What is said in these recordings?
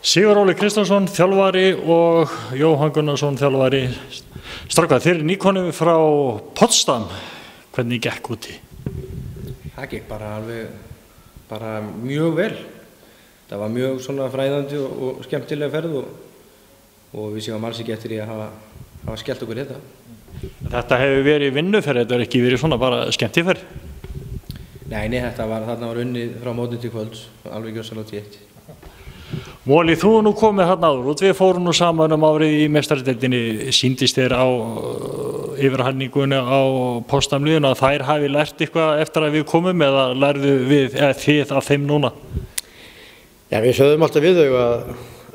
Sigur Óli Kristjánsson, þjálfari og Jóhann Gunnarsson, þjálfari. Strákar, þeir eru nýkonum frá Potsdam. Hvernig gekk úti? Það gekk bara mjög vel. Það var mjög svona fræðandi og skemmtilega ferð og við séum alls ekki eftir í að hafa skellt okkur þetta. Þetta hefur verið vinnuferð, þetta er ekki verið svona bara skemmtiferð? Nei, þarna var unnið frá mótni til kvölds, alveg gjörsamlega til eitt. Móli, þú nú komið þarna áður út, við fórum nú saman árið í meistaradeildinni, sýndist þér á yfirhalningunni á Potsdam-liðinu að þær hafi lært eitthvað eftir að við komum eða lærðu við, eða þið af þeim núna? Já, við sögðum alltaf við þau að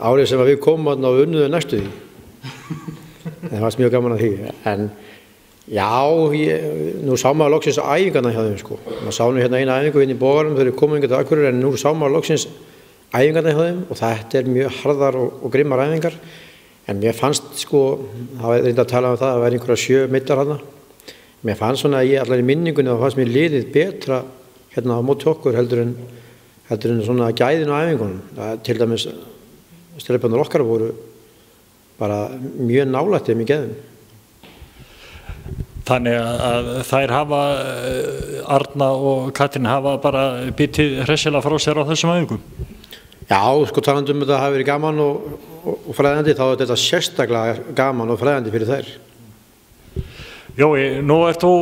árið sem við komum þarna og unnuðu næstu því. Það var mjög gaman að því, en já, nú sá maður loksins æfingarna hjá þeim sko. Maður sá nú hérna eina æfingu inn í Boganum þegar við komum hingað til Akureyrar, en nú sá maður loksins æfingarna hjá þeim og þetta er mjög harðar og grimmar æfingar. En mér fannst sko, það var reynda að tala um það, það væri einhverja 7 meiddir þarna. Mér fannst svona, allar í minningunni, það fannst mér liðið betra hérna á móti okkur heldur en svona gæðin á æfingunum. Til dæmis stelpurnar okkar voru bara mjög nálægt þeim í gæðum. Þannig að þær hafa, Arna og Katrín hafa bara bitið hressilega frá sér á þessum æfingum? Já, sko talandi um þetta hafi verið gaman og fræðandi, þá er þetta sérstaklega gaman og fræðandi fyrir þær. Jói, nú ert þú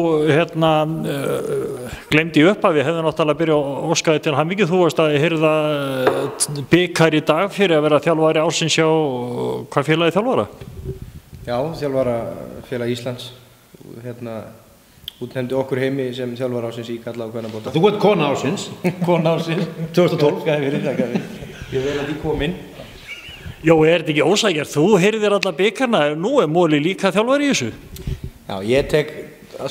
gleymd í upphafi, við hefðum náttúrulega að byrja að óskaði til hamingju. Þú varst að hirða bikar í dag fyrir að vera þjálfari ársins hjá hvað félagi þjálfara? Já, þjálfarafélag Íslands. Útnefndi okkur heimi sem þjálfara ársins í kalla og kvennabóta. Þú ert kona ársins? Kona ársins. 2012. Þakka fyrir. Ég vel að því komin. Jói, er þetta ekki ósækjart? Þú heyrðir alla bikarna, nú er Móli líka þjálfari í þessu? Já, ég tek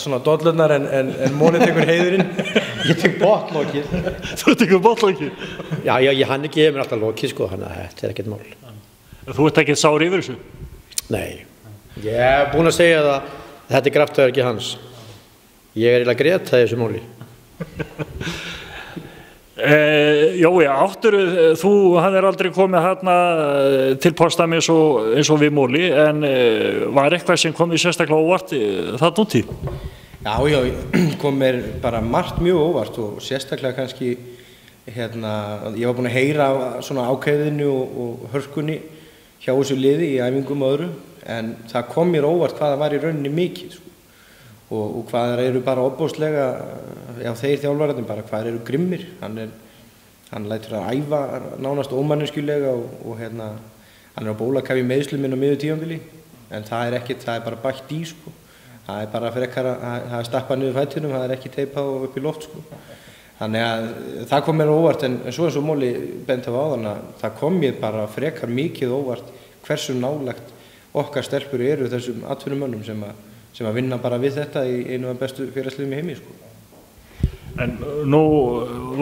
svona dollurnar en Móli tekur heiðurinn. Ég tek botnlokið. Þú tekur botnlokið? Já, hann gefur mér alltaf lokið sko, þannig að þetta er ekkert mál. Þú ert ekki sár yfir þessu? Nei, ég hef búin að segja það að þetta er kraftaverk ekki hans. Ég er eiginlega að gréta þessu Móli. Jói, hann er aldrei komið hérna til Potsdam eins og við Móli, en var eitthvað sem kom því sérstaklega óvart þarna úti? Já, kom mér bara margt mjög óvart og sérstaklega kannski, ég var búinn að heyra svona ákveðinu og hörkunni hjá þessu liði í æfingum og öðru, en það kom mér óvart hvað það var í rauninni mikið sko. Og hvað það eru bara ofboðslega, já þeir þjálfararnir bara, hvað eru grimmir. Hann lætur að æfa nánast ómanneskjulega og hann er á bólakafi meiðslum inn á miðju tímabili, en það er bara bætt í sko. Það er bara frekar að stappa niður fætinum, það er ekki teipað og upp í loft sko. Þannig að það kom mér óvart, en svo eins og Móli benti á áðan að það kom mér bara frekar mikið óvart hversu nálægt okkar stelpur eru þessum atvinnumönnum sem að vinna bara við þetta í einu af bestu félagsliðum í heimi sko. En nú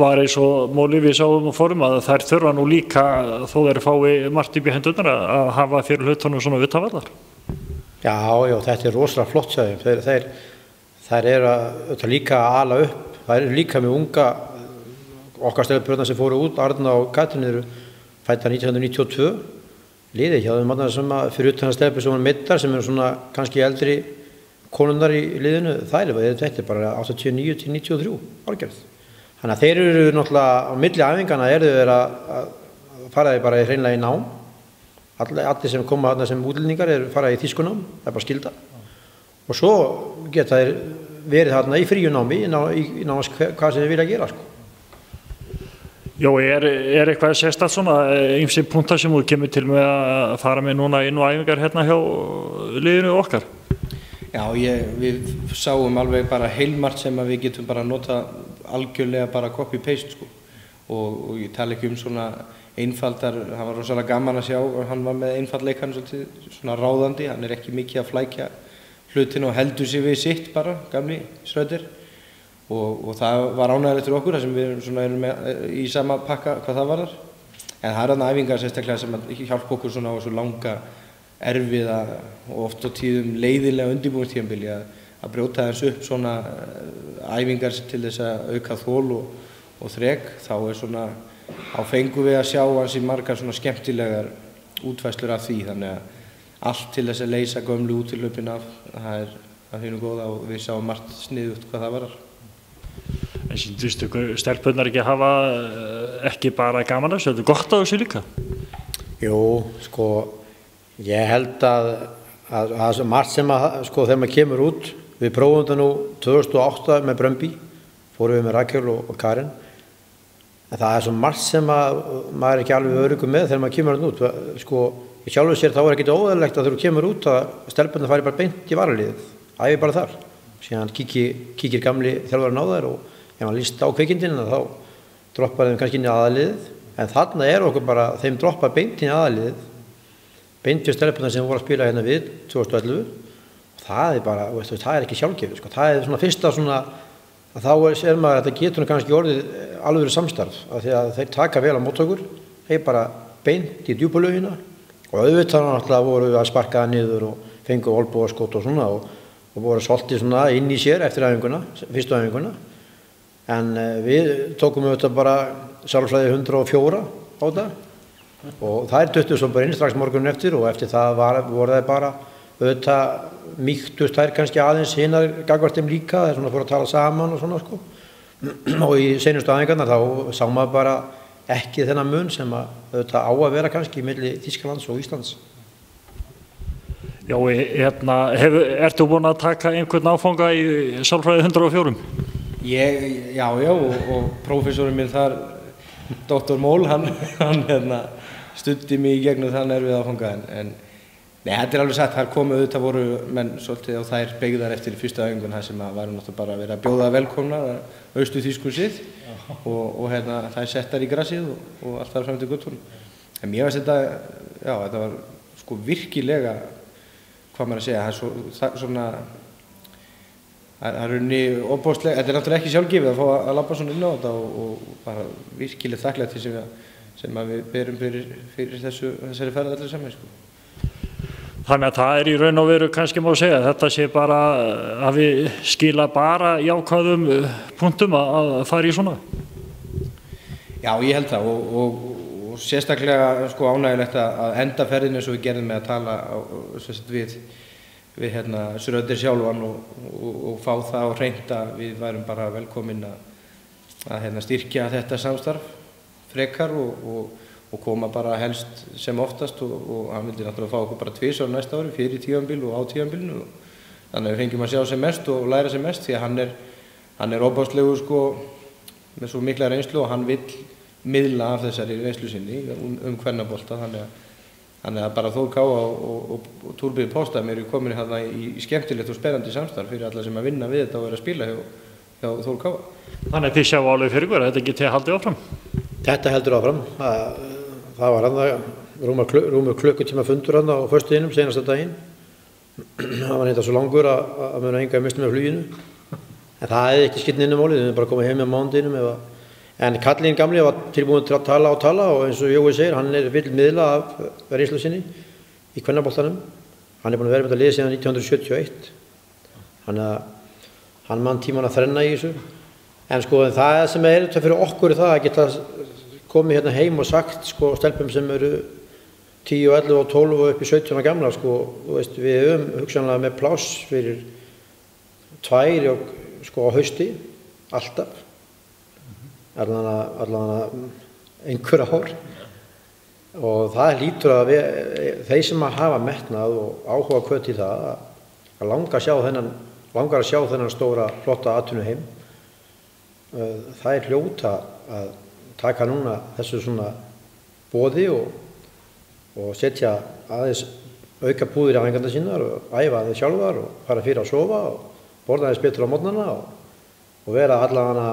var eins og Móli við sáum fórum að þær þurfa nú líka, þó þeir fái margt upp í hendurnar, að hafa fyrir hlutunum svona utanvallar. Já, þetta er rosalega flott hjá þeim. Þær eru líka að ala upp, þær eru líka með unga okkar stelpurnar sem fóru út, Arna og Katrín eru fæddar 1992. Liðið hjá þeim sem fyrir utan stelpur sem var meddar, sem eru svona kannski eldri konundar í liðinu, þetta er bara 89 til 93 árgerð. Þannig að þeir eru náttúrulega á milli æfingana eru þeir að fara bara hreinlega í nám. Allir sem koma þarna sem útlendingar fara í þýskunám, það er bara skylda. Og svo geta þeir verið þarna í fríu námi í námast hvað sem þeir vilja gera sko. Jó, er eitthvað sérstakt svona ýmsir punktar sem þú kemur til með að fara með núna inn og æfingar hérna hjá liðinu okkar? Já, við sáum alveg bara heilmargt sem að við getum bara nota algjörlega bara copy-paste sko. Og ég tala ekki svona einfaldar, hann var rosalega gaman að sjá og hann var með einfaldleikann svona ráðandi, hann er ekki mikið að flækja hlutinu og heldur sig við sitt bara, gamli Schröder. Og það var ánægilegt fyrir okkur, þar sem við erum með í sama pakka hvað það varðar. En það er þarna æfingar sérstaklega sem hjálpa okkur svona á þessu langa, erfiða og oft á tíðum leiðinlega undirbúningstímabili að brjóta þessu upp svona æfingar til þess að auka þol og þrek. Þá er svona þá fengum við að sjá ansi margar svona skemmtilegar útfærslur af því, þannig að allt til þess að leysa gömlu útihlaupin af, það er af hinu góða og við sáum margt sniðugt hvað það varar. En sýndust ykkur stelpurnar ekki hafa ekki bara gaman af þessu, þetta er gott á þessu líka? Jú, sko, ég held að margt sem að, sko, þegar maður kemur út, við prófum þetta nú 2008 með Bröndby, fórum við með Rakel og Karin, en það er svo margt sem að maður er ekki alveg öruggur með þegar maður kemur út, sko, í sjálfu sér þá er ekkert óeðlilegt að þegar þú kemur út að stelpurnar fari bara beint í varaliðið, æfi bara þar, síðan kíkir gamli þjálfarinn á þær og ef hann líst á kvikindin þá droppar þeim kannski inn í aðaliðið, en þarna er okkur bara, þeim droppar beint inn í aðaliðið, beint fyrir stelpurnar sem voru að spila hérna við 2011, og það er bara, veist, það er ekki sjálfgefið, sko, það er svona fyrsta svona, að þá er maður að þetta getur kannski orðið alveg samstarf, af því að þeir taka vel á móttökur, þeir bara beint í djúpulögina, og auðvitað náttúrulega voru við að sparka það niður og fengu olnbogaskot og svona, og voru svolítið svona inn í sér eftir æfinguna, fyrstu æfinguna, en við tókum auðvitað bara sálfræði 104 á það, og það duttu svo bara inn strax morgunin eftir, og eftir það voru það bara auðvitað mýktust þær kannski aðeins hinnar gagnvart þeim líka, þeir svona fóru að tala saman og svona, sko, og í seinustu æfingarnar þá sá maður bara ekki þennan mun sem að auðvitað á að vera kannski milli Þýskalands og Íslands. Já, hérna, ertu búin að taka einhvern áfanga í sálfræði 104? Já, og prófessorinn minn þar, Dr. Mól, hann studdi mig í gegnum þann erfið áfanga, en nei, þetta er alveg satt, þar komu auðvitað voru menn svolítið á þær beygðar eftir fyrstu æfingun, það sem að væru náttúrulega bara að vera að bjóða velkomna austur-þýskum sið og það er settar í grassið og allt þar fram til guttunum. En mér veist þetta var sko virkilega, hvað maður að segja, það er svona, það er unni óbóðslega, þetta er náttúrulega ekki sjálfgefið að fá að labba svona inn á þetta og bara virkilega þakklægt því sem við berum fyrir þessari ferð allir saman, sko. Þannig að það er í raun og veru kannski má segja, þetta sé bara að við skila bara jákvæðum punktum að fara í svona? Já, ég held það og sérstaklega sko ánægilegt að enda ferðinu eins og við gerðum með að tala við Schröder sjálfan og fá það á hreint að við værum bara velkomin að styrkja þetta samstarf frekar og koma bara helst sem oftast og hann vildi náttúrulega fá okkur bara 2 ára næsta ári, fyrir tímabil og á tímabilinu, þannig að við fengjum að sjá sem mest og læra sem mest því að hann er óbáslegur sko með svo mikla reynslu og hann vill miðla af þessari reynslu sinni kvennabolta, þannig að bara Þór Káa og Túrbyrði Póstam eru komin hérna í skemmtilegt og spennandi samstarf fyrir alla sem að vinna við þetta og vera að spila hjá Þór Káa. Þannig að þið sjá alveg fyrir ykkur að þetta geti haldið áfram? Þetta heldur áfram. Það var rúmur klukkutíma fundur á föstudeginum, seinasta daginn. Það var eitthvað svo langur að muna enga mistum með fluginu. En það hefði ekki skilt inn málið, við bara komið heim með mánudeginum. En Kallinn gamli var tilbúin til að tala og eins og Jói segir, hann vill miðla af reynslu sinni í kvennaboltanum. Hann búinn að vera með þetta lið síðan 1971. Þannig að hann mann tíman að þrenna í þessu. En sko það sem þetta fyrir okkur það að geta komið hérna heim og sagt sko stelpum sem eru 10, 11 og 12 og upp í 17 gamla sko, veist, við höfum hugsanlega með pláss fyrir 2 sko á hausti, alltaf, allan einhver ár og það lítur að þeir sem að hafa metnað og áhuga hvött í það að langar að sjá þennan stóra flotta atvinnuheim. Það er hljóta að taka núna þessu svona boði og setja aðeins auka púður í æfingarnar sínar og æfa þeir sjálfar og fara fyrir að sofa og borða aðeins betur á morgnana og vera allavega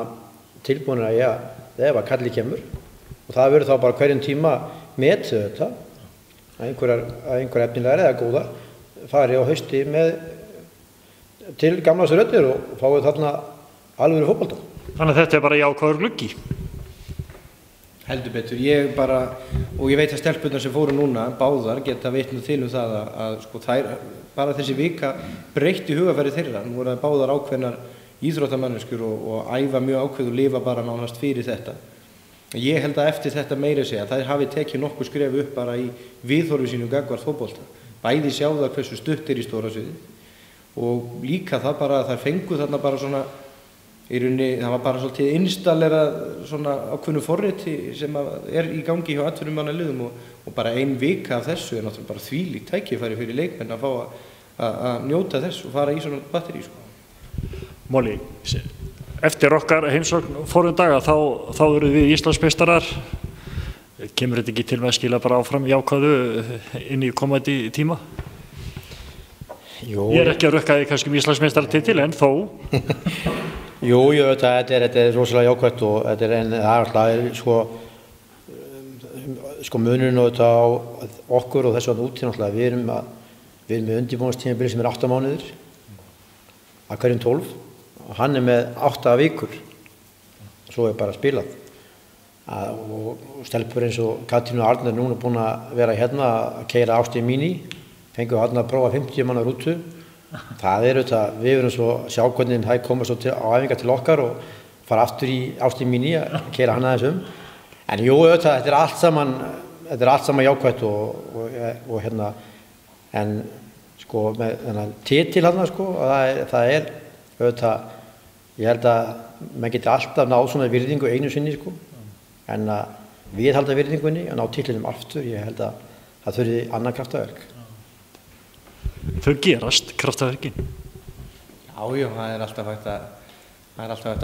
tilbúinir að ef að kalli kemur og það verður þá bara hverjum tíma metið þetta að einhver efnilega eða góða fari á hausti til gamla Schröder og fái þarna alvöru fótbolta. Þannig að þetta er bara jákvæður gluggi? Heldur betur, og ég veit að stelpurnar sem fóru núna, báðar geta vitnað til það að sko þær, bara þessi vika breytti hugafæri þeirra, nú voru það báðar ákveðnar íþróttamanneskjur og æfa mjög ákveð og lifa bara nánast fyrir þetta. Ég held að eftir þetta meira segja, þær hafi tekið nokkuð skref upp bara í viðhorfi sínu gagnvart fótbolta. Bæði sjá það hversu stutt í stóra sviði og líka það bara að þær fengu þarna bara svona, í rauninni, það var bara svolítið installerað svona ákveðnu forriti sem í gangi hjá atvinnumannaliðum og bara ein vika af þessu náttúrulega bara þvílíkt tækifæri fyrir leikmenn að fá að njóta þess og fara í svona batteri, sko. Móli, eftir okkar heimsókn forðum daga þá eru við Íslandsmeistarar. Kemur þetta ekki til með að skila bara áfram jákvæðu inn í komandi tíma? Jú. Ég ekki að rukka því kannski Íslandsmeistaratitil en þó. Jú, þetta er rosalega jákvætt og þetta en það er alltaf sko munurinn á okkur og þessu úti náttúrulega. Við erum með undirbúningstímabil sem 8 mánuðir af hverjum 12 og hann með 8 vikur. Svo bara spilað. Og stelpur eins og Katrín og Arnar núna búin að vera hérna að keyra Ástíð Mini, fengu hann að prófa 50 manna rútu. Það við erum svo að sjá hvernig það koma svo á æfingar til okkar og fara aftur í Ástíð Mini að keyra hann aðeins En jú, þetta er allt saman jákvætt og hérna, en sko með þennan titil hann sko, það er ég held að maður geti alltaf náð svona virðingu einu sinni sko. En að viðhalda virðingunni og ná titlinum aftur, ég held að það þurfi annað kraftaverk. Þau gerast, kraftaverkin? Já, það er alltaf hægt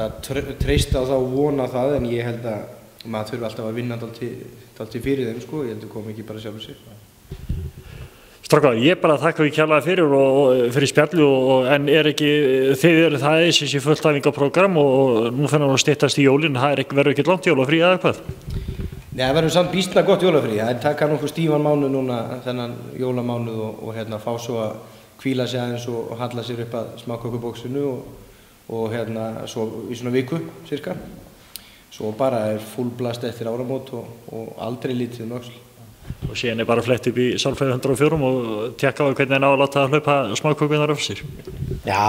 að treysta á það og vona það, en ég held að maður þurfi alltaf að vinna dálítið fyrir þeim, sko. Ég held að koma ekki bara sjálfur sér. Strákar, ég bara þakka því kærlega fyrir spjalli en það er þessi fullt æfingaprógramm og nú fyrir að styttast í jólin, verður ekki langt jólafrí eða hvað? Nei, það verður samt býsna gott jólafrí, það er taka nokkuð stífan mánuð núna, þennan jólamánuð og hérna fá svo að hvíla sig aðeins og halla sér upp að smákökubóksinu og hérna svo í svona viku, cirka. Svo bara er full blast eftir áramót og aldrei lítið um öxl. Og síðan bara flett upp í Sálfræði 104 og tekka á hvernig það ná að láta að hlaupa smákökurnar af sér. Já,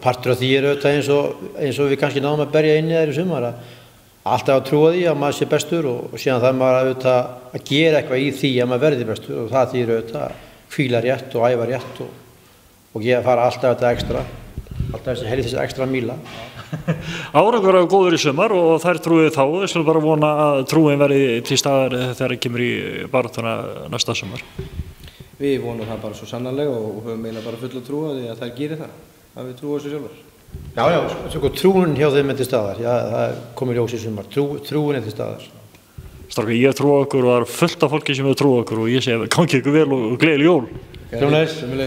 partur af því eins og við kannski náðum að berja inn í þær í sumar. Alltaf að trúa því að maður sé bestur og síðan þarf maður að gera eitthvað í því að maður verði bestur og það þýðir að hvíla rétt og æfa rétt og fara alltaf þetta ekstra, alltaf þessi ekstra míla. Árangur var góður í sumar og þær trúið þá, við skulum bara vona að trúin verði til staðar þegar það kemur í baráttuna næsta sumar. Við vonum það bara svo sannarlega og höfum eiginlega bara fulla trú á því að þær gerir það, að við trúum þessu sjálfar. Já, trúin hjá þeim er til staðar, það komur ljós í sumar, trúin er til staðar. Strákar, ég trú okkur og það er fullt af fólki sem trú okkur og ég segi gangi ykkur vel og gleðileg jól. Sömuleiðis.